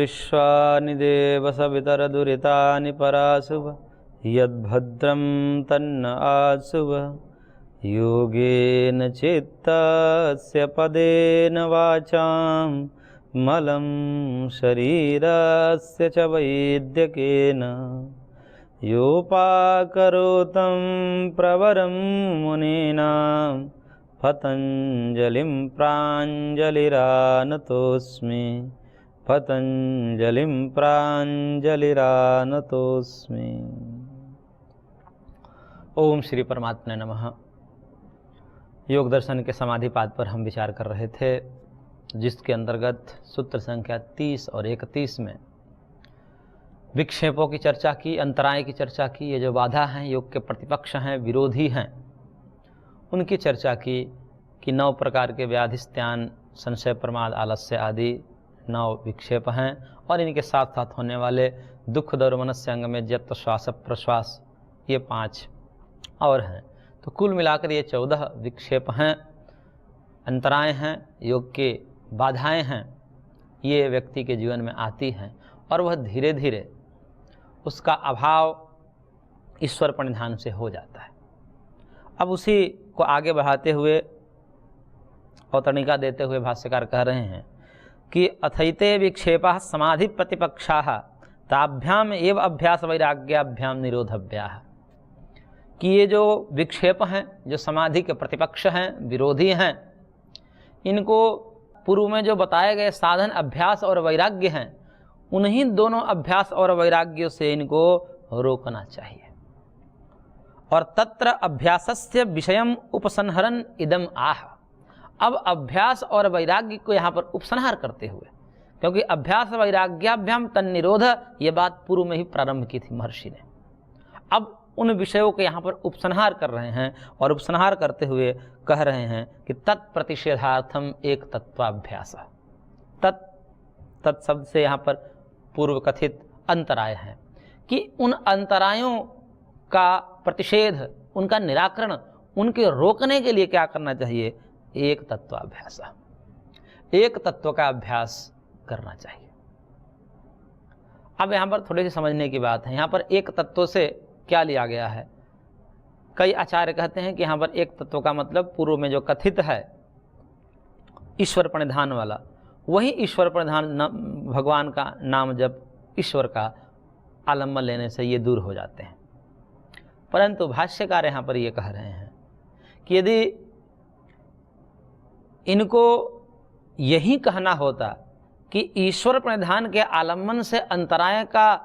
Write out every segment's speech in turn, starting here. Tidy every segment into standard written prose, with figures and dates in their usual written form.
विश्वानि देव सवितरदुरितानि पराशुभ यद्भद्रं तन्न आशुभ योगेन चित्तस्य पदेन वाचां मलं शरीरस्य च वैद्यकेन योपाकरोतं प्रवरं मुनीनां पतञ्जलिं प्राञ्जलिरानतोऽस्मि पतंजलिं प्राञ्जलिरानतोऽस्मि। ओम श्री परमात्मने नमः। योग दर्शन के समाधि पाद पर हम विचार कर रहे थे, जिसके अंतर्गत सूत्र संख्या 30 और 31 में विक्षेपों की चर्चा की, अंतराय की चर्चा की। ये जो बाधा हैं, योग के प्रतिपक्ष हैं, विरोधी हैं, उनकी चर्चा की कि 9 प्रकार के व्याधिस्त्यान, संशय, प्रमाद, आलस्य आदि 9 विक्षेप हैं और इनके साथ साथ होने वाले दुख, दौर, मनस्य अंग में जत, श्वास, प्रश्वास, ये 5 और हैं। तो कुल मिलाकर ये 14 विक्षेप हैं, अंतराय हैं, योग के बाधाएं हैं। ये व्यक्ति के जीवन में आती हैं और वह धीरे धीरे उसका अभाव ईश्वर प्रणिधान से हो जाता है। अब उसी को आगे बढ़ाते हुए अवतरणिका देते हुए भाष्यकार कह रहे हैं कि अथैते विक्षेपः समाधि प्रतिपक्षाः ताभ्याम एव अभ्यास वैराग्याभ्याम निरोधव्याः। कि ये जो विक्षेप हैं, जो समाधि के प्रतिपक्ष हैं, विरोधी हैं, इनको पूर्व में जो बताए गए साधन अभ्यास और वैराग्य हैं, उन्हीं दोनों अभ्यास और वैराग्यों से इनको रोकना चाहिए। और तत्र अभ्यासस्य विषयम उपसंहरन् इदम आह। अब अभ्यास और वैराग्य को यहाँ पर उपसंहार करते हुए, क्योंकि अभ्यास वैराग्याभ्याम तन्निरोध, ये बात पूर्व में ही प्रारंभ की थी महर्षि ने। अब उन विषयों के यहाँ पर उपसंहार कर रहे हैं और उपसंहार करते हुए कह रहे हैं कि तत्प्रतिषेधार्थम एक तत्वाभ्यास। तत् शब्द से यहाँ पर पूर्व कथित अंतराय है कि उन अंतरायों का प्रतिषेध, उनका निराकरण, उनके रोकने के लिए क्या करना चाहिए? एक तत्वाभ्यास, एक तत्व का अभ्यास करना चाहिए। अब यहाँ पर थोड़ी सी समझने की बात है। यहाँ पर एक तत्व से क्या लिया गया है? कई आचार्य कहते हैं कि यहाँ पर एक तत्व का मतलब पूर्व में जो कथित है ईश्वर प्रणिधान वाला, वही ईश्वर प्रणिधान भगवान का नाम जब ईश्वर का आलम्बन लेने से ये दूर हो जाते हैं। परंतु भाष्यकार यहाँ पर ये कह रहे हैं कि यदि इनको यही कहना होता कि ईश्वर प्रणिधान के आलम्बन से अंतराय का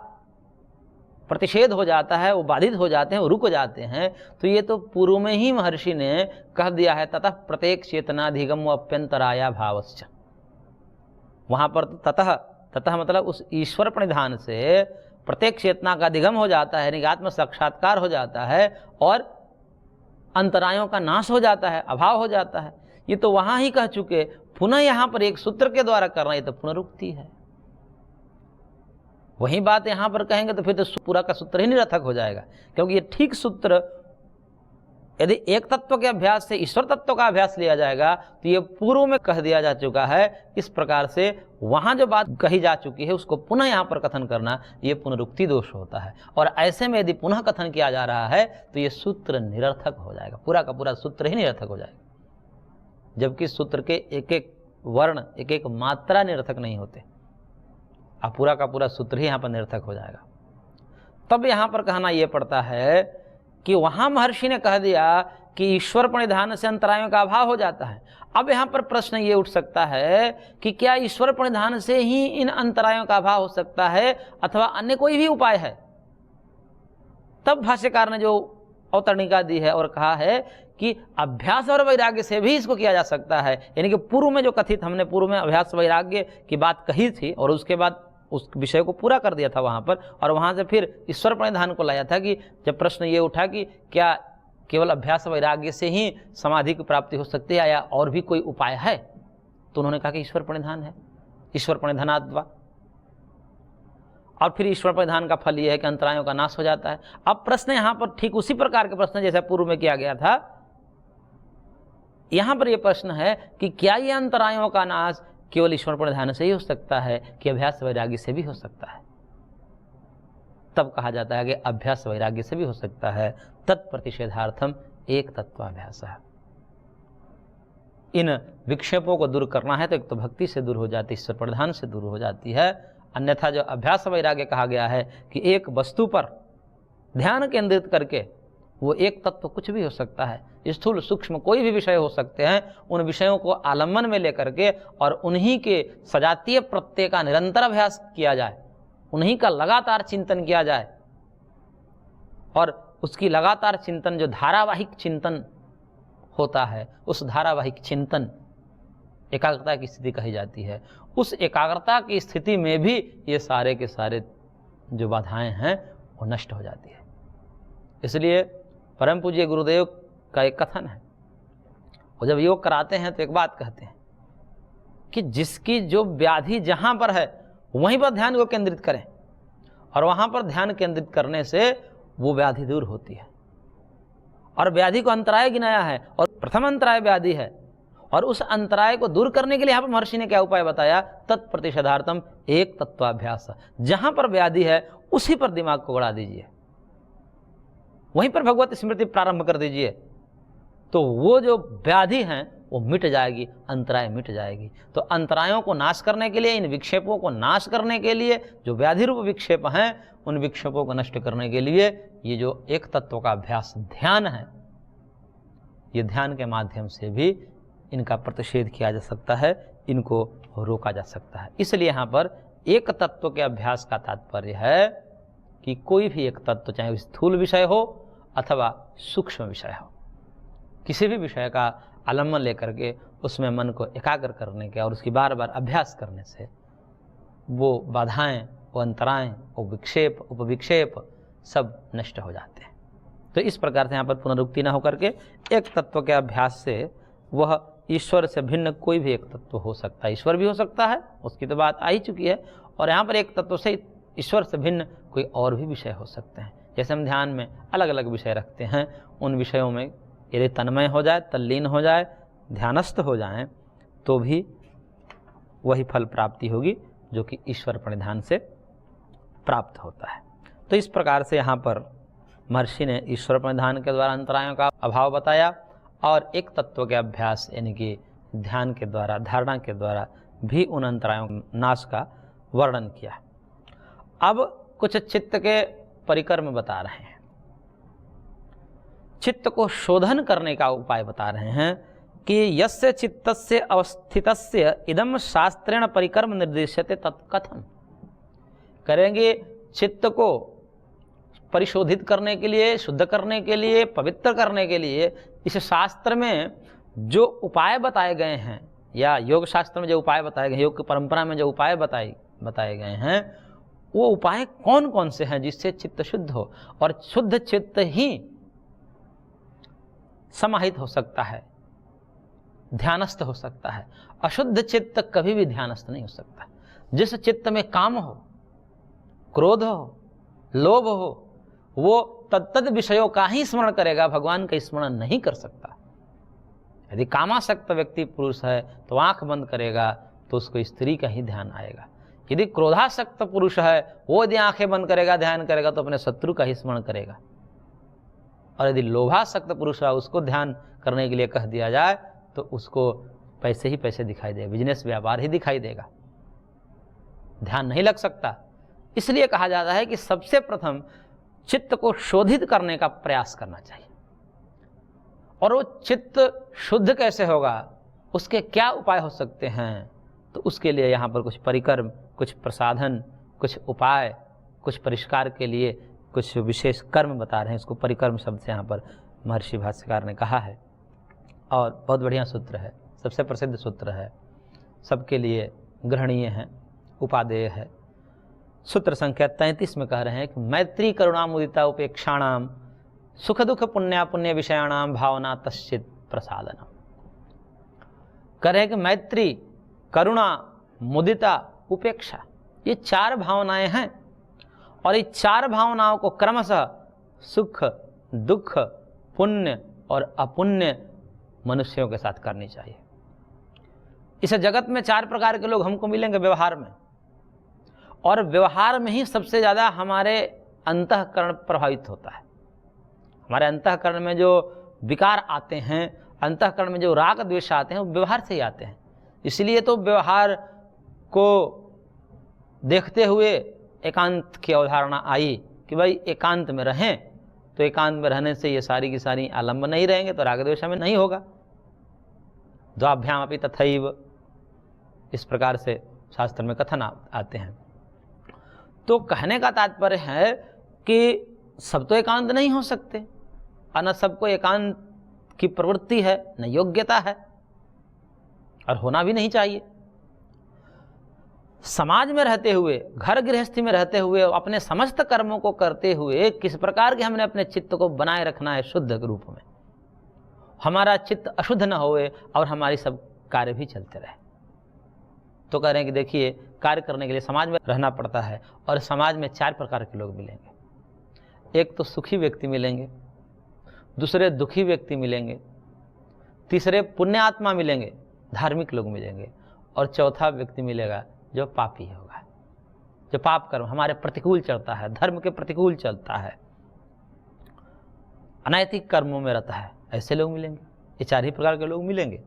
प्रतिषेध हो जाता है, वो बाधित हो जाते हैं, वो रुक जाते हैं, तो ये तो पूर्व में ही महर्षि ने कह दिया है, ततः प्रत्येक चेतनाधिगम अप्यंतराया भावश्च। वहाँ पर ततः मतलब उस ईश्वर प्रणिधान से प्रत्येक चेतना का अधिगम हो जाता है, यानी आत्म साक्षात्कार हो जाता है और अंतरायों का नाश हो जाता है, अभाव हो जाता है। ये तो वहाँ ही कह चुके, पुनः यहाँ पर एक सूत्र के द्वारा करना, ये तो पुनरुक्ति है। वही बात यहाँ पर कहेंगे तो फिर तो पूरा का सूत्र ही निरर्थक हो जाएगा, क्योंकि ये ठीक सूत्र यदि एक तत्व के अभ्यास से ईश्वर तत्व का अभ्यास लिया जाएगा तो ये पूर्व में कह दिया जा चुका है। इस प्रकार से वहाँ जो बात कही जा चुकी है उसको पुनः यहाँ पर कथन करना, ये पुनरुक्ति दोष होता है। और ऐसे में यदि पुनः कथन किया जा रहा है तो ये सूत्र निरर्थक हो जाएगा, पूरा का पूरा सूत्र ही निरर्थक हो जाएगा, जबकि सूत्र के एक एक वर्ण, एक एक मात्रा निरर्थक नहीं होते। अब पूरा का पूरा सूत्र ही यहाँ पर निरर्थक हो जाएगा। तब यहाँ पर कहना ये पड़ता है कि वहाँ महर्षि ने कह दिया कि ईश्वर प्रणिधान से अंतरायों का अभाव हो जाता है। अब यहाँ पर प्रश्न ये उठ सकता है कि क्या ईश्वर प्रणिधान से ही इन अंतरायों का अभाव हो सकता है अथवा अन्य कोई भी उपाय है? तब भाष्यकार ने जो अवतरणिका दी है और कहा है कि अभ्यास और वैराग्य से भी इसको किया जा सकता है। यानी कि पूर्व में जो कथित, हमने पूर्व में अभ्यास वैराग्य की बात कही थी और उसके बाद उस विषय को पूरा कर दिया था वहाँ पर, और वहाँ से फिर ईश्वर प्रणिधान को लाया था कि जब प्रश्न ये उठा कि क्या केवल अभ्यास वैराग्य से ही समाधि की प्राप्ति हो सकती है या और भी कोई उपाय है, तो उन्होंने कहा कि ईश्वर प्रणिधान है, ईश्वर प्रणिधानाद्वा। और फिर ईश्वर प्रणिधान का फल ये है कि अंतरायों का नाश हो जाता है। अब प्रश्न यहाँ पर ठीक उसी प्रकार के प्रश्न जैसे पूर्व में किया गया था, यहाँ पर यह प्रश्न है कि क्या ये अंतरायों का नाश केवल ईश्वर पर ध्यान से ही हो सकता है कि अभ्यास वैराग्य से भी हो सकता है। तब कहा जाता है कि अभ्यास वैराग्य से भी हो सकता है। तत्प्रतिषेधार्थम एक तत्वाभ्यास है। इन विक्षेपों को दूर करना है तो एक तो भक्ति से दूर हो जाती है, ईश्वर प्रधान से दूर हो जाती है। अन्यथा जो अभ्यास वैराग्य कहा गया है कि एक वस्तु पर ध्यान केंद्रित करके वो एक तत्व कुछ भी हो सकता है, स्थूल सूक्ष्म कोई भी विषय हो सकते हैं, उन विषयों को आलम्बन में लेकर के और उन्हीं के सजातीय प्रत्यय का निरंतर अभ्यास किया जाए, उन्हीं का लगातार चिंतन किया जाए और उसकी लगातार चिंतन जो धारावाहिक चिंतन होता है, उस धारावाहिक चिंतन एकाग्रता की स्थिति कही जाती है। उस एकाग्रता की स्थिति में भी ये सारे के सारे जो बाधाएं हैं वो नष्ट हो जाती है। इसलिए परम पूज्य गुरुदेव का एक कथन है, और जब योग कराते हैं तो एक बात कहते हैं कि जिसकी जो व्याधि जहां पर है वहीं पर ध्यान को केंद्रित करें, और वहां पर ध्यान केंद्रित करने से वो व्याधि दूर होती है। और व्याधि को अंतराय गिनाया है, और प्रथम अंतराय व्याधि है, और उस अंतराय को दूर करने के लिए यहाँ पर महर्षि ने क्या उपाय बताया? तत्प्रतिषेधार्थम एक तत्वाभ्यास। जहां पर व्याधि है उसी पर दिमाग को बढ़ा दीजिए, वहीं पर भगवत स्मृति प्रारंभ कर दीजिए, तो वो जो व्याधि हैं वो मिट जाएगी, अंतराय मिट जाएगी। तो अंतरायों को नाश करने के लिए, इन विक्षेपों को नाश करने के लिए, जो व्याधि रूप विक्षेप हैं उन विक्षेपों को नष्ट करने के लिए ये जो एक तत्व का अभ्यास ध्यान है, ये ध्यान के माध्यम से भी इनका प्रतिषेध किया जा सकता है, इनको रोका जा सकता है। इसलिए यहाँ पर एक तत्व के अभ्यास का तात्पर्य है कि कोई भी एक तत्व, चाहे स्थूल विषय हो अथवा सूक्ष्म विषय हो, किसी भी विषय का आलम्बन लेकर के उसमें मन को एकाग्र करने के और उसकी बार बार अभ्यास करने से वो बाधाएं, वो अंतराएं, वो विक्षेप, उपविक्षेप सब नष्ट हो जाते हैं। तो इस प्रकार से यहाँ पर पुनरुक्ति न होकर के एक तत्व के अभ्यास से वह ईश्वर से भिन्न कोई भी एक तत्व हो सकता है। ईश्वर भी हो सकता है, उसकी तो बात आ ही चुकी है, और यहाँ पर एक तत्व से ईश्वर से भिन्न कोई और भी विषय हो सकते हैं। जैसे हम ध्यान में अलग अलग विषय रखते हैं, उन विषयों में यदि तन्मय हो जाए, तल्लीन हो जाए, ध्यानस्थ हो जाएं, तो भी वही फल प्राप्ति होगी जो कि ईश्वर प्रणिधान से प्राप्त होता है। तो इस प्रकार से यहाँ पर महर्षि ने ईश्वर प्रणिधान के द्वारा अंतरायों का अभाव बताया और एक तत्व के अभ्यास यानी कि ध्यान के द्वारा, धारणा के द्वारा भी उन अंतरायों नाश का वर्णन किया। अब कुछ चित्त के परिक्रम बता रहे हैं, चित्त को शोधन करने का उपाय बता रहे हैं कि यस्य चित्तस्य अवस्थितस्य इदम शास्त्रेण परिक्रम निर्देश्यते तत्कथम। करेंगे चित्त को परिशोधित करने के लिए, शुद्ध करने के लिए, पवित्र करने के लिए इस शास्त्र में जो उपाय बताए गए हैं, या योग शास्त्र में जो उपाय बताए गए हैं, योग की परंपरा में जो उपाय बताए गए हैं, वो उपाय कौन कौन से हैं जिससे चित्त शुद्ध हो। और शुद्ध चित्त ही समाहित हो सकता है, ध्यानस्थ हो सकता है। अशुद्ध चित्त कभी भी ध्यानस्थ नहीं हो सकता। जिस चित्त में काम हो, क्रोध हो, लोभ हो, वो तत्त विषयों का ही स्मरण करेगा, भगवान का स्मरण नहीं कर सकता। यदि कामासक्त व्यक्ति पुरुष है तो आंख बंद करेगा तो उसको स्त्री का ही ध्यान आएगा। यदि क्रोधासक्त पुरुष है, वो यदि आंखें बंद करेगा, ध्यान करेगा तो अपने शत्रु का ही स्मरण करेगा। और यदि लोभासक्त पुरुष है, उसको ध्यान करने के लिए कह दिया जाए तो उसको पैसे ही पैसे दिखाई देगा, बिजनेस व्यापार ही दिखाई देगा, ध्यान नहीं लग सकता। इसलिए कहा जाता है कि सबसे प्रथम चित्त को शोधित करने का प्रयास करना चाहिए। और वो चित्त शुद्ध कैसे होगा, उसके क्या उपाय हो सकते हैं, तो उसके लिए यहाँ पर कुछ परिक्रम, कुछ प्रसाधन, कुछ उपाय, कुछ परिष्कार के लिए कुछ विशेष कर्म बता रहे हैं। इसको परिक्रम शब्द से यहाँ पर महर्षि भाष्यकार ने कहा है, और बहुत बढ़िया सूत्र है, सबसे प्रसिद्ध सूत्र है, सबके लिए ग्रहणीय है, उपादेय है। सूत्र संख्या 33 में कह रहे हैं कि मैत्री करुणा मुदिता उपेक्षाणाम सुख दुख पुण्या पुण्य विषयाणाम भावना तश्चित प्रसादनम। कह रहे हैं कि मैत्री, करुणा, मुदिता, उपेक्षा, ये चार भावनाएं हैं, और ये चार भावनाओं को क्रमशः सुख, दुख, पुण्य और अपुण्य मनुष्यों के साथ करनी चाहिए। इस जगत में 4 प्रकार के लोग हमको मिलेंगे व्यवहार में, और व्यवहार में ही सबसे ज़्यादा हमारे अंतःकरण प्रभावित होता है। हमारे अंतःकरण में जो विकार आते हैं, अंतःकरण में जो राग द्वेष आते हैं, वो व्यवहार से ही आते हैं। इसलिए तो व्यवहार को देखते हुए एकांत की अवधारणा आई कि भाई एकांत में रहें, तो एकांत में रहने से ये सारी की सारी आलम्बन नहीं रहेंगे तो राग द्वेष में नहीं होगा। द्वाभ्याम अपि तथैव, इस प्रकार से शास्त्र में कथन आते हैं। तो कहने का तात्पर्य है कि सब तो एकांत नहीं हो सकते, और न सबको एकांत की प्रवृत्ति है, न योग्यता है, और होना भी नहीं चाहिए। समाज में रहते हुए, घर गृहस्थी में रहते हुए, अपने समस्त कर्मों को करते हुए किस प्रकार के हमने अपने चित्त को बनाए रखना है शुद्ध रूप में, हमारा चित्त अशुद्ध न होए और हमारी सब कार्य भी चलते रहे। तो कह रहे हैं कि देखिए, कार्य करने के लिए समाज में रहना पड़ता है, और समाज में 4 प्रकार के लोग मिलेंगे। एक तो सुखी व्यक्ति मिलेंगे, दूसरे दुखी व्यक्ति मिलेंगे, तीसरे पुण्यात्मा मिलेंगे, धार्मिक लोग मिलेंगे, और चौथा व्यक्ति मिलेगा जो पापी होगा, जो पाप कर्म हमारे प्रतिकूल चलता है, धर्म के प्रतिकूल चलता है, अनैतिक कर्मों में रहता है, ऐसे लोग मिलेंगे। ये 4 ही प्रकार के लोग मिलेंगे।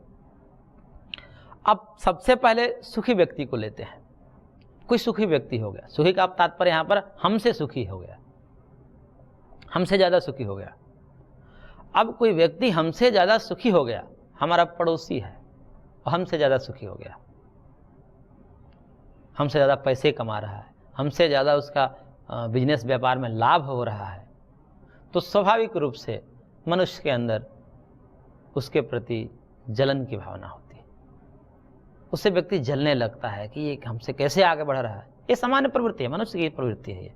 अब सबसे पहले सुखी व्यक्ति को लेते हैं। कोई सुखी व्यक्ति हो गया, सुखी का तात्पर्य यहाँ पर हमसे सुखी हो गया, हमसे ज़्यादा सुखी हो गया। अब कोई व्यक्ति हमसे ज़्यादा सुखी हो गया, हमारा पड़ोसी है और हमसे ज़्यादा सुखी हो गया, हमसे ज़्यादा पैसे कमा रहा है, हमसे ज़्यादा उसका बिजनेस व्यापार में लाभ हो रहा है, तो स्वाभाविक रूप से मनुष्य के अंदर उसके प्रति जलन की भावना होती है। उससे व्यक्ति जलने लगता है कि ये हमसे कैसे आगे बढ़ रहा है। ये सामान्य प्रवृत्ति है, मनुष्य की प्रवृत्ति है ये।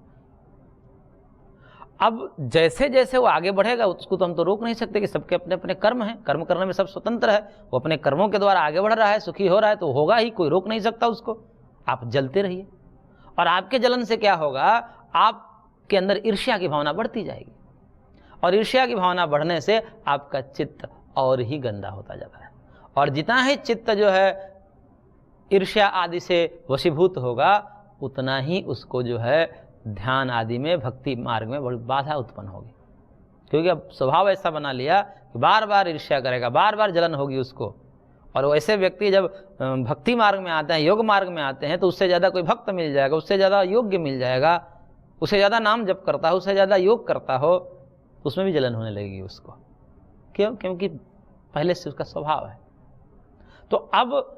अब जैसे जैसे वो आगे बढ़ेगा, उसको तो हम तो रोक नहीं सकते कि सबके अपने अपने कर्म हैं, कर्म करने में सब स्वतंत्र है। वो अपने कर्मों के द्वारा आगे बढ़ रहा है, सुखी हो रहा है, तो होगा ही, कोई रोक नहीं सकता उसको। आप जलते रहिए, और आपके जलन से क्या होगा, आपके अंदर ईर्ष्या की भावना बढ़ती जाएगी, और ईर्ष्या की भावना बढ़ने से आपका चित्त और ही गंदा होता जाता है। और जितना ही चित्त जो है ईर्ष्या आदि से वशीभूत होगा, उतना ही उसको जो है ध्यान आदि में, भक्ति मार्ग में बड़ी बाधा उत्पन्न होगी। क्योंकि अब स्वभाव ऐसा बना लिया कि बार बार ईर्ष्या करेगा, बार बार जलन होगी उसको। और वैसे व्यक्ति जब भक्ति मार्ग में आते हैं, योग मार्ग में आते हैं, तो उससे ज़्यादा कोई भक्त मिल जाएगा, उससे ज़्यादा योग्य मिल जाएगा, उससे ज़्यादा नाम जप करता हो, उससे ज़्यादा योग करता हो, उसमें भी जलन होने लगेगी उसको। क्यों? क्योंकि पहले से उसका स्वभाव है। तो अब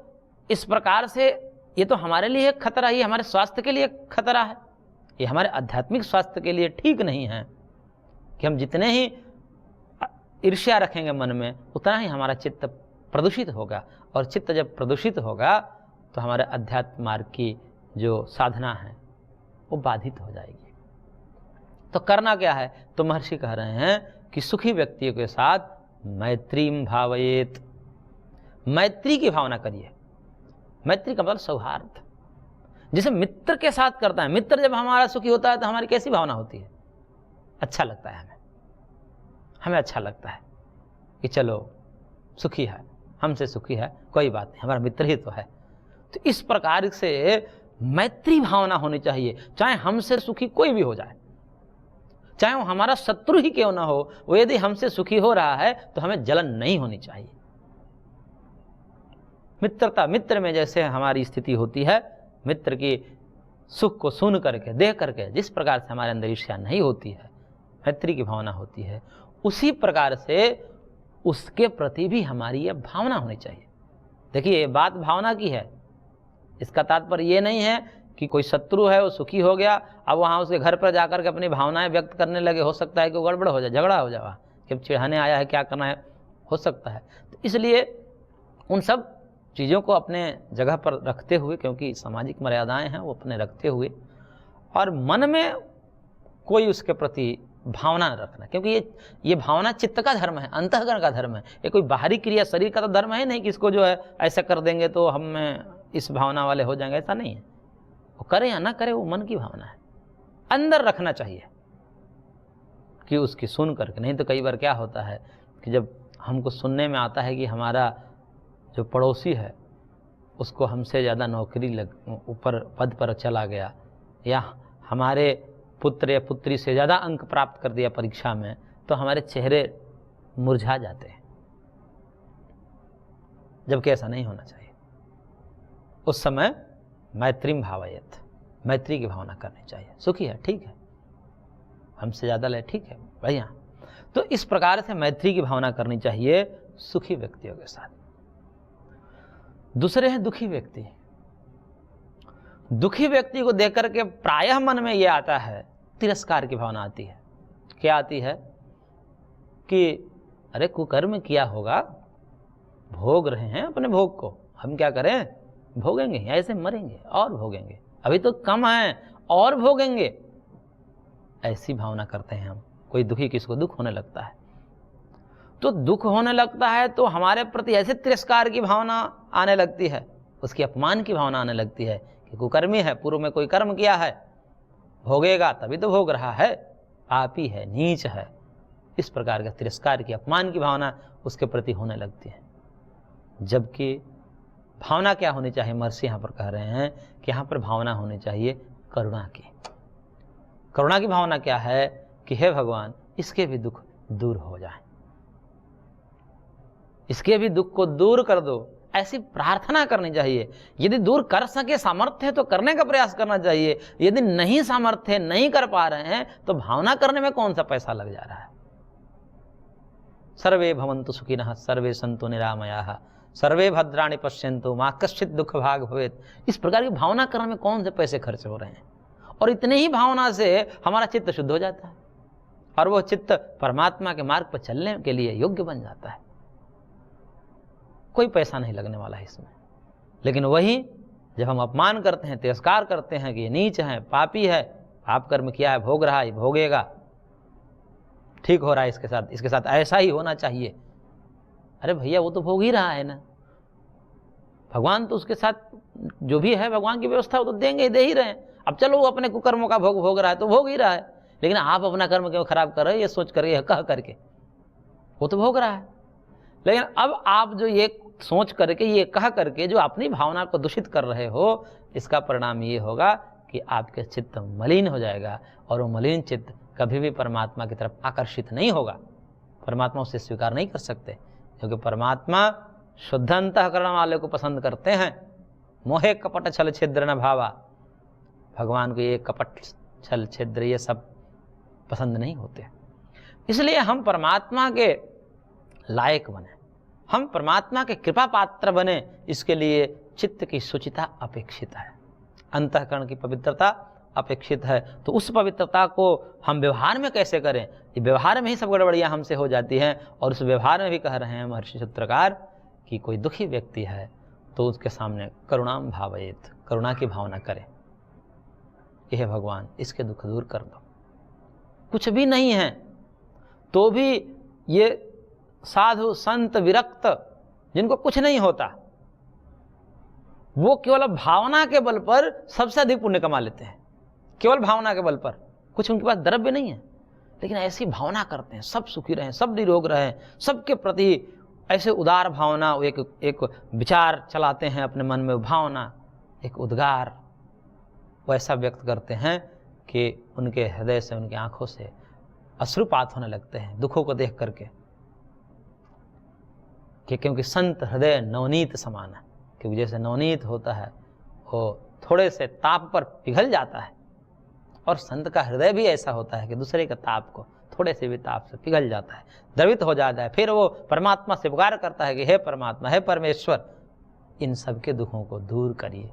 इस प्रकार से ये तो हमारे लिए एक खतरा, ये हमारे स्वास्थ्य के लिए एक खतरा है, ये हमारे आध्यात्मिक स्वास्थ्य के लिए ठीक नहीं है कि हम जितने ही ईर्ष्या रखेंगे मन में, उतना ही हमारा चित्त प्रदूषित होगा, और चित्त जब प्रदूषित होगा तो हमारे अध्यात्म मार्ग की जो साधना है वो बाधित हो जाएगी। तो करना क्या है? तो महर्षि कह रहे हैं कि सुखी व्यक्तियों के साथ मैत्रीम भावयेत, मैत्री की भावना करिए। मैत्री का मतलब सौहार्द, जिसे मित्र के साथ करता है। मित्र जब हमारा सुखी होता है तो हमारी कैसी भावना होती है? अच्छा लगता है, हमें अच्छा लगता है कि चलो सुखी है, हमसे सुखी है, कोई बात नहीं, हमारा मित्र ही तो है। तो इस प्रकार से मैत्री भावना होनी चाहिए, चाहे हमसे सुखी कोई भी हो जाए, चाहे वो हमारा शत्रु ही क्यों ना हो, वो यदि हमसे सुखी हो रहा है तो हमें जलन नहीं होनी चाहिए। मित्रता, मित्र में जैसे हमारी स्थिति होती है, मित्र की सुख को सुन करके, देख करके जिस प्रकार से हमारे अंदर ईर्ष्या नहीं होती है, मैत्री की भावना होती है, उसी प्रकार से उसके प्रति भी हमारी ये भावना होनी चाहिए। देखिए, ये बात भावना की है, इसका तात्पर्य ये नहीं है कि कोई शत्रु है वो सुखी हो गया, अब वहाँ उसके घर पर जाकर के अपनी भावनाएं व्यक्त करने लगे, हो सकता है कि वो गड़बड़ हो जाए, झगड़ा हो जाए, कि चिढ़ाने आया है, क्या करना है, हो सकता है। तो इसलिए उन सब चीज़ों को अपने जगह पर रखते हुए, क्योंकि सामाजिक मर्यादाएं हैं, वो अपने रखते हुए, और मन में कोई उसके प्रति भावना न रखना, क्योंकि ये भावना चित्त का धर्म है, अंतःकरण का धर्म है। ये कोई बाहरी क्रिया शरीर का तो धर्म है नहीं कि इसको जो है ऐसा कर देंगे तो हम इस भावना वाले हो जाएंगे, ऐसा नहीं है। वो करे या ना करे, वो मन की भावना है, अंदर रखना चाहिए कि उसकी सुन करके। नहीं तो कई बार क्या होता है कि जब हमको सुनने में आता है कि हमारा जो पड़ोसी है उसको हमसे ज़्यादा नौकरी ऊपर पद पर चला गया, या हमारे पुत्र या पुत्री से ज़्यादा अंक प्राप्त कर दिया परीक्षा में, तो हमारे चेहरे मुरझा जाते हैं, जबकि ऐसा नहीं होना चाहिए। उस समय मैत्रीम भावयेत, मैत्री की भावना करनी चाहिए। सुखी है, ठीक है, हमसे ज़्यादा ले, ठीक है, बढ़िया। तो इस प्रकार से मैत्री की भावना करनी चाहिए सुखी व्यक्तियों के साथ। दूसरे हैं दुखी व्यक्ति। दुखी व्यक्ति को देख करके प्रायः मन में यह आता है, तिरस्कार की भावना आती है। क्या आती है कि अरे कुकर्म किया होगा, भोग रहे हैं अपने भोग को, हम क्या करें, भोगेंगे, ऐसे मरेंगे और भोगेंगे, अभी तो कम है और भोगेंगे, ऐसी भावना करते हैं हम। कोई दुखी, किसको दुख होने लगता है, तो दुख होने लगता है तो हमारे प्रति ऐसे तिरस्कार की भावना आने लगती है, उसकी अपमान की भावना आने लगती है कि कुकर्मी है, पूर्व में कोई कर्म किया है, भोगेगा तभी तो भोग रहा है, पापी है, नीच है। इस प्रकार का तिरस्कार की, अपमान की भावना उसके प्रति होने लगती है। जबकि भावना क्या होनी चाहिए, महर्षि यहाँ पर कह रहे हैं कि यहाँ पर भावना होनी चाहिए करुणा की। करुणा की भावना क्या है कि हे भगवान, इसके भी दुख दूर हो जाए, इसके भी दुख को दूर कर दो, ऐसी प्रार्थना करनी चाहिए। यदि दूर कर सके, सामर्थ्य है तो करने का प्रयास करना चाहिए। यदि नहीं सामर्थ्य, नहीं कर पा रहे हैं, तो भावना करने में कौन सा पैसा लग जा रहा है। सर्वे भवन्तु सुखिनः, सर्वे सन्तु निरामयाः, सर्वे भद्राणि पश्यन्तु मा कश्चित् दुःख भाग् भवेत्। इस प्रकार की भावना करने में कौन से पैसे खर्च हो रहे हैं। और इतने ही भावना से हमारा चित्त शुद्ध हो जाता है और वो चित्त परमात्मा के मार्ग पर चलने के लिए योग्य बन जाता है। कोई पैसा नहीं लगने वाला है इसमें। लेकिन वही जब हम अपमान करते हैं, तिरस्कार करते हैं कि ये नीच है, पापी है, पाप कर्म किया है, भोग रहा है, भोगेगा, ठीक हो रहा है इसके साथ ऐसा ही होना चाहिए। अरे भैया, वो तो भोग ही रहा है ना, भगवान तो उसके साथ जो भी है, भगवान की व्यवस्था वो तो देंगे, दे ही रहे हैं। अब चलो वो अपने कुकर्मों का भोग रहा है तो भोग ही रहा है, लेकिन आप अपना कर्म क्यों खराब कर रहे हो, ये सोच करके, कह करके, वो तो भोग रहा है। लेकिन अब आप जो ये सोच करके, ये कह करके जो अपनी भावना को दूषित कर रहे हो, इसका परिणाम ये होगा कि आपके चित्त मलिन हो जाएगा और वो मलिन चित्त कभी भी परमात्मा की तरफ आकर्षित नहीं होगा। परमात्मा उसे स्वीकार नहीं कर सकते, क्योंकि परमात्मा शुद्ध अंतःकरण वाले को पसंद करते हैं। मोहे कपट छल छिद्र न भावा, भगवान को ये कपट छल छिद्र ये सब पसंद नहीं होते। इसलिए हम परमात्मा के लायक बने, हम परमात्मा के कृपा पात्र बने, इसके लिए चित्त की शुचिता अपेक्षित है, अंतःकरण की पवित्रता अपेक्षित है। तो उस पवित्रता को हम व्यवहार में कैसे करें, ये व्यवहार में ही सब गड़बड़ियाँ हमसे हो जाती हैं। और उस व्यवहार में भी कह रहे हैं महर्षि सूत्रकार कि कोई दुखी व्यक्ति है तो उसके सामने करुणाम भावयेत, करुणा की भावना करें कि हे भगवान, इसके दुख दूर कर दो। कुछ भी नहीं है तो भी ये साधु संत विरक्त जिनको कुछ नहीं होता, वो केवल भावना के बल पर सबसे अधिक पुण्य कमा लेते हैं। केवल भावना के बल पर, कुछ उनके पास द्रव्य नहीं है, लेकिन ऐसी भावना करते हैं सब सुखी रहें, सब निरोग रहें, सबके प्रति ऐसे उदार भावना, एक विचार चलाते हैं अपने मन में, भावना एक उद्गार वैसा व्यक्त करते हैं कि उनके हृदय से, उनकी आंखों से अश्रुपात होने लगते हैं दुखों को देख करके, कि क्योंकि संत हृदय नवनीत समान है। क्योंकि जैसे नवनीत होता है वो थोड़े से ताप पर पिघल जाता है, और संत का हृदय भी ऐसा होता है कि दूसरे के ताप को थोड़े से भी ताप से पिघल जाता है, द्रवित हो जाता है। फिर वो परमात्मा से पुकार करता है कि हे परमात्मा, हे परमेश्वर, इन सबके दुखों को दूर करिए।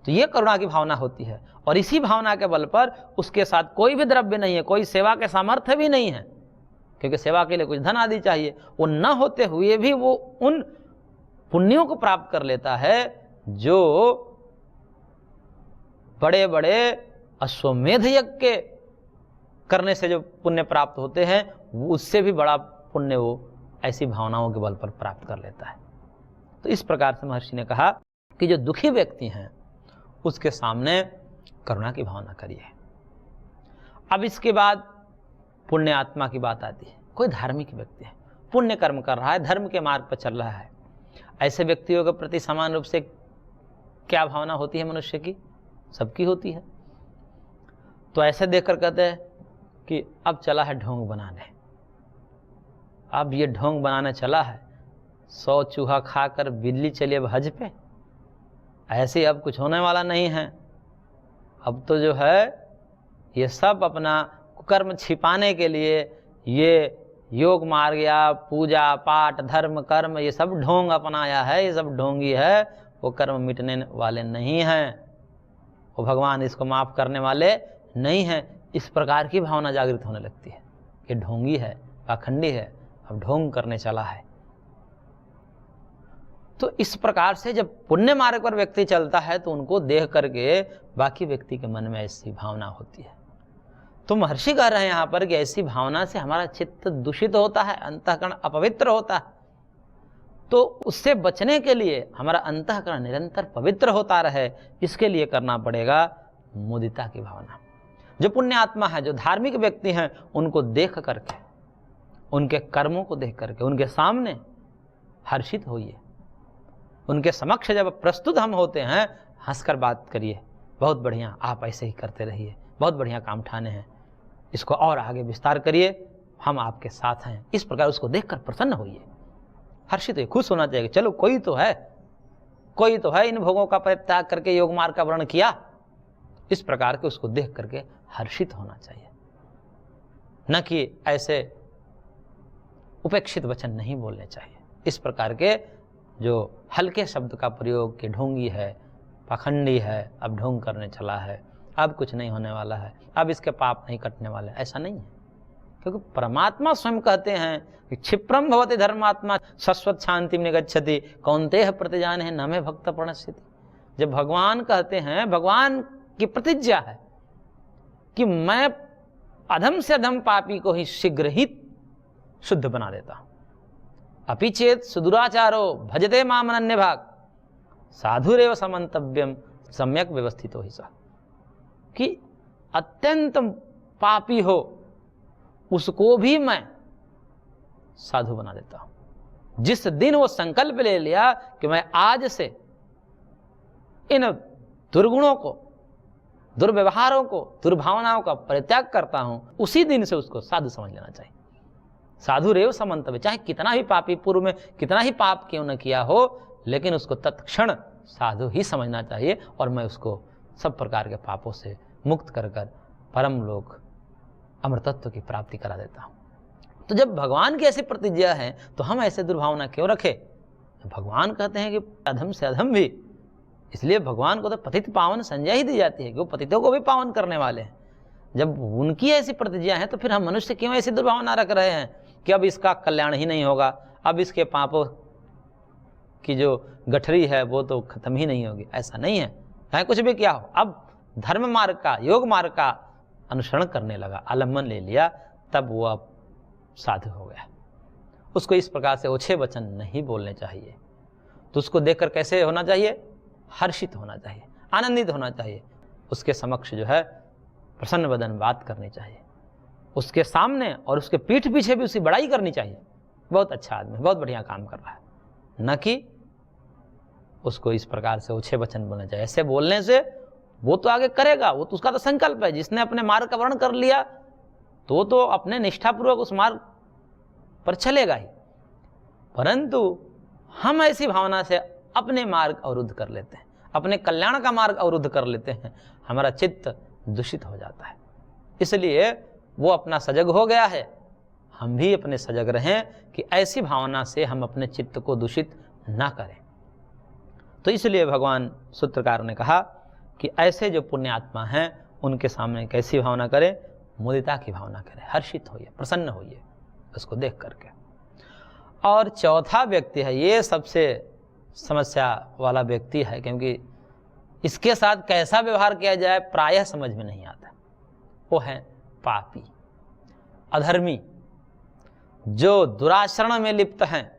तो ये करुणा की भावना होती है, और इसी भावना के बल पर उसके साथ कोई भी द्रव्य नहीं है, कोई सेवा के सामर्थ्य भी नहीं है, क्योंकि सेवा के लिए कुछ धन आदि चाहिए। वो न होते हुए भी वो उन पुण्यों को प्राप्त कर लेता है जो बड़े बड़े अश्वमेध यज्ञ के करने से जो पुण्य प्राप्त होते हैं, उससे भी बड़ा पुण्य वो ऐसी भावनाओं के बल पर प्राप्त कर लेता है। तो इस प्रकार से महर्षि ने कहा कि जो दुखी व्यक्ति हैं उसके सामने करुणा की भावना करिए। अब इसके बाद पुण्य आत्मा की बात आती है। कोई धार्मिक व्यक्ति है, पुण्य कर्म कर रहा है, धर्म के मार्ग पर चल रहा है, ऐसे व्यक्तियों के प्रति समान रूप से क्या भावना होती है मनुष्य की? सबकी होती है। तो ऐसे देखकर कहते हैं कि अब चला है ढोंग बनाने, अब ये ढोंग बनाने चला है, 100 चूहा खाकर बिल्ली चली अब हज पे। ऐसे अब कुछ होने वाला नहीं है। अब तो जो है ये सब अपना कर्म छिपाने के लिए ये योग मार्ग या पूजा पाठ धर्म कर्म ये सब ढोंग अपनाया है, ये सब ढोंगी है, वो कर्म मिटने वाले नहीं हैं, वो भगवान इसको माफ़ करने वाले नहीं हैं। इस प्रकार की भावना जागृत होने लगती है कि ढोंगी है, पाखंडी है, अब ढोंग करने चला है। तो इस प्रकार से जब पुण्य मार्ग पर व्यक्ति चलता है तो उनको देख करके बाकी व्यक्ति के मन में ऐसी भावना होती है। तो महर्षि कह रहे हैं यहाँ पर कि ऐसी भावना से हमारा चित्त दूषित होता है, अंतःकरण अपवित्र होता है। तो उससे बचने के लिए हमारा अंतःकरण निरंतर पवित्र होता रहे, इसके लिए करना पड़ेगा मुदिता की भावना। जो पुण्य आत्मा है, जो धार्मिक व्यक्ति हैं, उनको देख करके, उनके कर्मों को देख करके उनके सामने हर्षित होइए। उनके समक्ष जब प्रस्तुत हम होते हैं, हंसकर बात करिए, बहुत बढ़िया, आप ऐसे ही करते रहिए, बहुत बढ़िया काम ठाने हैं, इसको और आगे विस्तार करिए, हम आपके साथ हैं। इस प्रकार उसको देखकर प्रसन्न होइए, हर्षित होइए, खुश होना चाहिए। चलो कोई तो है इन भोगों का परित्याग करके योग मार्ग का वर्णन किया। इस प्रकार के उसको देख करके हर्षित होना चाहिए, न कि ऐसे उपेक्षित वचन नहीं बोलने चाहिए। इस प्रकार के जो हल्के शब्द का प्रयोग कि ढोंगी है, पाखंडी है, अब ढोंग करने चला है, अब कुछ नहीं होने वाला है, अब इसके पाप नहीं कटने वाले, ऐसा नहीं है। क्योंकि परमात्मा स्वयं कहते हैं कि क्षिप्रम भवति धर्मात्मा शाश्वत शांति में गच्छति कौन्तेह प्रतिजान है न मे भक्त प्रणश्यति। जब भगवान कहते हैं, भगवान की प्रतिज्ञा है कि मैं अधम से अधम पापी को ही शीघ्र ही शुद्ध बना देता हूं। अपि चेत सुदुराचारो भजते माम अनन्य भाग साधुरेव समन्तव्यम सम्यक व्यवस्थितो ही सा। कि अत्यंत पापी हो उसको भी मैं साधु बना देता हूं। जिस दिन वो संकल्प ले लिया कि मैं आज से इन दुर्गुणों को, दुर्व्यवहारों को, दुर्भावनाओं का परित्याग करता हूं, उसी दिन से उसको साधु समझ लेना चाहिए। साधु रेव समन्तव्य, चाहे कितना भी पापी पूर्व में कितना ही पाप क्यों न किया हो, लेकिन उसको तत्क्षण साधु ही समझना चाहिए और मैं उसको सब प्रकार के पापों से मुक्त कर कर परम लोक अमृतत्व की प्राप्ति करा देता हूं। तो जब भगवान की ऐसी प्रतिज्ञा है तो हम ऐसे दुर्भावना क्यों रखें? भगवान कहते हैं कि अधम से अधम भी, इसलिए भगवान को तो पतित पावन संज्ञा ही दी जाती है कि वो पतितों को भी पावन करने वाले हैं। जब उनकी ऐसी प्रतिज्ञा है तो फिर हम मनुष्य क्यों ऐसी दुर्भावना रख रहे हैं कि अब इसका कल्याण ही नहीं होगा, अब इसके पापों की जो गठरी है वो तो खत्म ही नहीं होगी। ऐसा नहीं है, चाहे कुछ भी क्या हो। अब धर्म मार्ग का, योग मार्ग का अनुसरण करने लगा, आलम्बन ले लिया, तब वो अब साधु हो गया। उसको इस प्रकार से ओछे वचन नहीं बोलने चाहिए। तो उसको देखकर कैसे होना चाहिए? हर्षित होना चाहिए, आनंदित होना चाहिए। उसके समक्ष जो है प्रसन्न वदन बात करनी चाहिए, उसके सामने और उसके पीठ पीछे भी उसकी बड़ाई करनी चाहिए, बहुत अच्छा आदमी, बहुत बढ़िया काम कर रहा है, न कि उसको इस प्रकार से ओछे वचन बोलना चाहिए। ऐसे बोलने से वो तो आगे करेगा, वो तो उसका तो संकल्प है। जिसने अपने मार्ग का वर्ण कर लिया तो अपने निष्ठापूर्वक उस मार्ग पर चलेगा ही। परंतु हम ऐसी भावना से अपने मार्ग अवरुद्ध कर लेते हैं, अपने कल्याण का मार्ग अवरुद्ध कर लेते हैं, हमारा चित्त दूषित हो जाता है। इसलिए वो अपना सजग हो गया है, हम भी अपने सजग रहें कि ऐसी भावना से हम अपने चित्त को दूषित ना करें। तो इसलिए भगवान सूत्रकार ने कहा कि ऐसे जो पुण्यात्मा हैं उनके सामने कैसी भावना करें? मुदिता की भावना करें, हर्षित होइए, प्रसन्न होइए उसको देख करके। और चौथा व्यक्ति है, ये सबसे समस्या वाला व्यक्ति है, क्योंकि इसके साथ कैसा व्यवहार किया जाए प्रायः समझ में नहीं आता। वो है पापी, अधर्मी, जो दुराचरण में लिप्त हैं,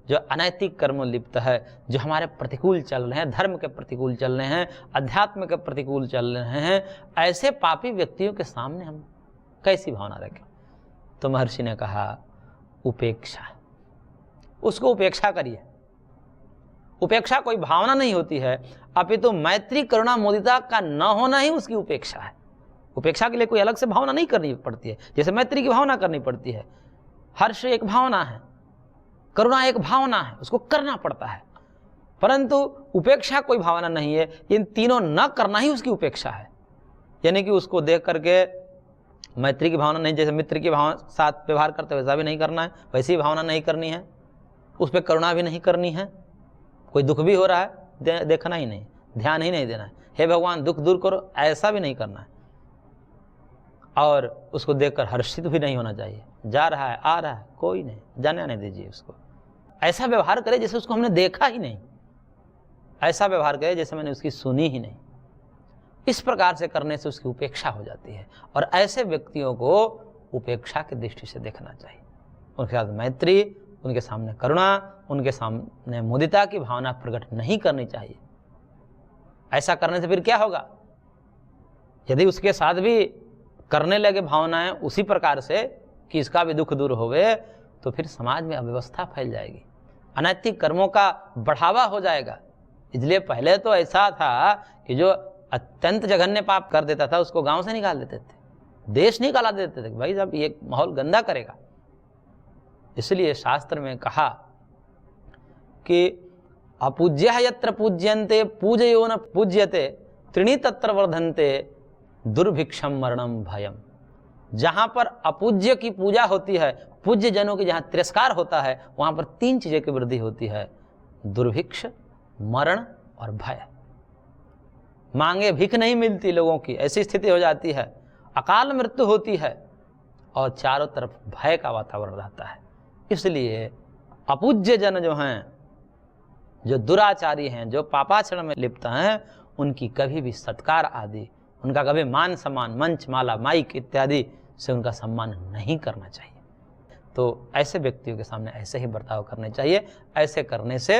जो अनैतिक कर्म लिप्त है, जो हमारे प्रतिकूल चल रहे हैं, धर्म के प्रतिकूल चल रहे हैं, अध्यात्म के प्रतिकूल चल रहे हैं। ऐसे पापी व्यक्तियों के सामने हम कैसी भावना रखें? तो महर्षि ने कहा उपेक्षा, उसको उपेक्षा करिए, उपेक्षा कोई भावना नहीं होती है, अपितु मैत्री करुणा मुदिता का न होना ही उसकी उपेक्षा है। उपेक्षा के लिए कोई अलग से भावना नहीं करनी पड़ती है, जैसे मैत्री की भावना करनी पड़ती है। हर्ष एक भावना है, करुणा एक भावना है, उसको करना पड़ता है। परंतु उपेक्षा कोई भावना नहीं है, इन तीनों न करना ही उसकी उपेक्षा है। यानी कि उसको देख करके मैत्री की भावना नहीं, जैसे मित्र की भावना साथ व्यवहार करते वैसा भी नहीं करना है, वैसी भावना नहीं करनी है, उस पर करुणा भी नहीं करनी है। कोई दुख भी हो रहा है देखना ही नहीं, ध्यान ही नहीं देना है, हे भगवान दुख दूर करो, ऐसा भी नहीं करना है। और उसको देखकर हर्षित भी नहीं होना चाहिए, जा रहा है आ रहा है कोई नहीं, जाने आने दीजिए उसको। ऐसा व्यवहार करे जैसे उसको हमने देखा ही नहीं, ऐसा व्यवहार करे जैसे मैंने उसकी सुनी ही नहीं। इस प्रकार से करने से उसकी उपेक्षा हो जाती है। और ऐसे व्यक्तियों को उपेक्षा की दृष्टि से देखना चाहिए, उनके साथ मैत्री, उनके सामने करुणा, उनके सामने मुदिता की भावना प्रकट नहीं करनी चाहिए। ऐसा करने से फिर क्या होगा, यदि उसके साथ भी करने लगे भावनाएं उसी प्रकार से कि इसका भी दुख दूर होवे, तो फिर समाज में अव्यवस्था फैल जाएगी, अनैतिक कर्मों का बढ़ावा हो जाएगा। इसलिए पहले तो ऐसा था कि जो अत्यंत जघन्य पाप कर देता था उसको गांव से निकाल देते थे, देश निकाला देते थे, भाई साहब ये माहौल गंदा करेगा। इसलिए शास्त्र में कहा कि अपूज्य यत्र पूज्यन्ते पूजयो न पूज्यते त्रीणि तत्र वर्धन्ते दुर्भिक्षम मरणम भयम। जहां पर अपूज्य की पूजा होती है, पूज्य जनों की जहां तिरस्कार होता है, वहां पर 3 चीजें की वृद्धि होती है, दुर्भिक्ष, मरण और भय। मांगे भिख नहीं मिलती लोगों की, ऐसी स्थिति हो जाती है, अकाल मृत्यु होती है और चारों तरफ भय का वातावरण रहता है। इसलिए अपूज्य जन जो हैं, जो दुराचारी हैं, जो पापाचरण में लिप्त हैं, उनकी कभी भी सत्कार आदि, उनका कभी मान सम्मान, मंच माला माइक इत्यादि से उनका सम्मान नहीं करना चाहिए। तो ऐसे व्यक्तियों के सामने ऐसे ही बर्ताव करने चाहिए। ऐसे करने से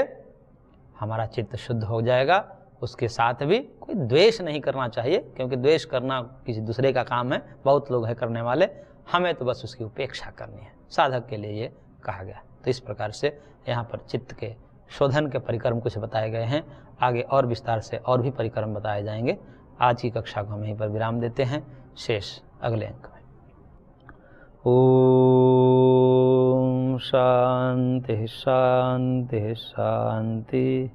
हमारा चित्त शुद्ध हो जाएगा। उसके साथ भी कोई द्वेष नहीं करना चाहिए, क्योंकि द्वेष करना किसी दूसरे का काम है, बहुत लोग हैं करने वाले, हमें तो बस उसकी उपेक्षा करनी है। साधक के लिए ये कहा गया। तो इस प्रकार से यहाँ पर चित्त के शोधन के परिक्रम कुछ बताए गए हैं। आगे और विस्तार से और भी परिक्रम बताए जाएंगे। आज की कक्षा को हम यहीं पर विराम देते हैं, शेष अगले अंक में। ओम शांति शांति शांति।